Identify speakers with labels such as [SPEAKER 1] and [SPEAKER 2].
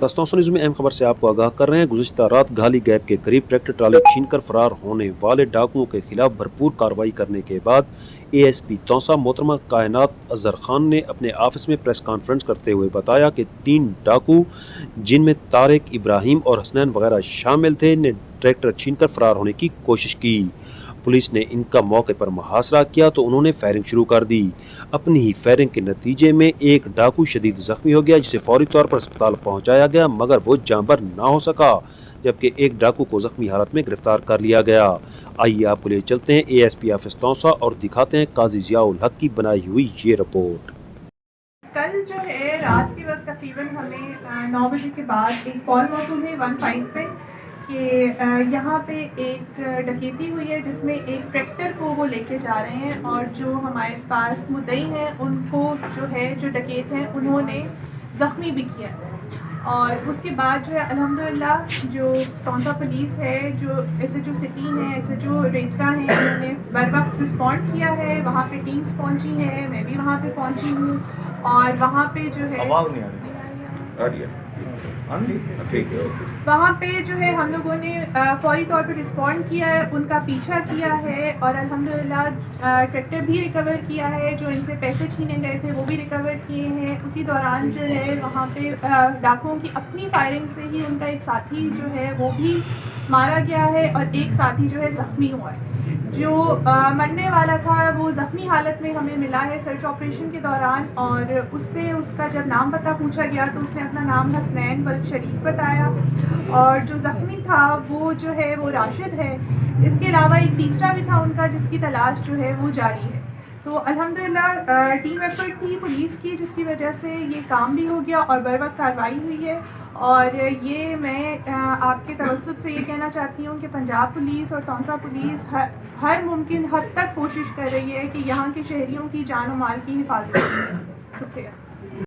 [SPEAKER 1] دستوں نیوز میں اہم خبر سے آپ کو آگاہ کر رہے ہیں۔ گزشتہ رات گھالی گیپ کے قریب ٹریکٹر ٹرالی چھین کر فرار ہونے والے ڈاکوؤں کے خلاف بھرپور کارروائی کرنے کے بعد اے ایس پی توسا محترمہ کائنات اظہر خان نے اپنے آفس میں پریس کانفرنس کرتے ہوئے بتایا کہ 3 ڈاکو جن میں طارق، ابراہیم اور حسنین وغیرہ شامل تھے نے ٹریکٹر چھین کر فرار ہونے کی کوشش کی۔ پولیس نے ان کا موقع پر محاصرہ کیا تو انہوں نے فائرنگ شروع کر دی۔ اپنی ہی فائرنگ کے نتیجے میں ایک ڈاکو شدید زخمی ہو گیا جسے فوری طور پر اسپتال پہنچایا گیا مگر وہ جاں بحق نہ ہو سکا، جبکہ ایک ڈاکو کو زخمی حالت میں گرفتار کر لیا گیا۔ آئیے آپ کو لے چلتے ہیں اے ایس پی آفس توسا اور دکھاتے ہیں قاضی ضیاء الحق کی بنائی ہوئی یہ رپورٹ۔
[SPEAKER 2] کل جو ہے رات کے وقت تقریباً ہمیں 9 بجے کے بعد ایک کال موصول ہے 15 پہ کہ یہاں پہ ایک ڈکیتی ہوئی ہے جس میں ایک ٹریکٹر کو وہ لے کے جا رہے ہیں اور جو ہمارے پاس مدعی ہیں ان کو جو ڈکیت ہیں انہوں نے زخمی بھی کیا ہے۔ اور اس کے بعد جو ہے الحمدللہ جو توسا پولیس ہے، جو ایس ایچ او سٹی ہیں، ایس ایچ او ریترا ہیں، انہوں نے بر وقت رسپونڈ کیا ہے۔ وہاں پہ ٹیمز پہنچی ہیں، میں بھی وہاں پہ پہنچی ہوں اور وہاں پہ جو ہے وہاں پہ جو ہے ہم لوگوں نے فوری طور پہ رسپونڈ کیا ہے، ان کا پیچھا کیا ہے اور الحمدللہ ٹریکٹر بھی ریکور کیا ہے، جو ان سے پیسے چھینے گئے تھے وہ بھی ریکور کیے ہیں۔ اسی دوران جو ہے وہاں پہ ڈاکوؤں کی اپنی فائرنگ سے ہی ان کا ایک ساتھی جو ہے وہ بھی مارا گیا ہے اور ایک ساتھی جو ہے زخمی ہوا ہے۔ جو مرنے والا تھا وہ زخمی حالت میں ہمیں ملا ہے سرچ آپریشن کے دوران، اور اس سے اس کا جب نام پتہ پوچھا گیا تو اس نے اپنا نام حسنین بلد شریف بتایا، اور جو زخمی تھا وہ جو ہے وہ راشد ہے۔ اس کے علاوہ ایک تیسرا بھی تھا ان کا جس کی تلاش جو ہے وہ جاری ہے۔ تو الحمدللہ ٹیم ایفرٹ تھی پولیس کی جس کی وجہ سے یہ کام بھی ہو گیا اور بر وقت کارروائی ہوئی ہے۔ اور یہ میں آپ کے توسط سے یہ کہنا چاہتی ہوں کہ پنجاب پولیس اور توسا پولیس ہر ممکن حد تک کوشش کر رہی ہے کہ یہاں کے شہریوں کی جان و مال کی حفاظت کرے۔ شکریہ۔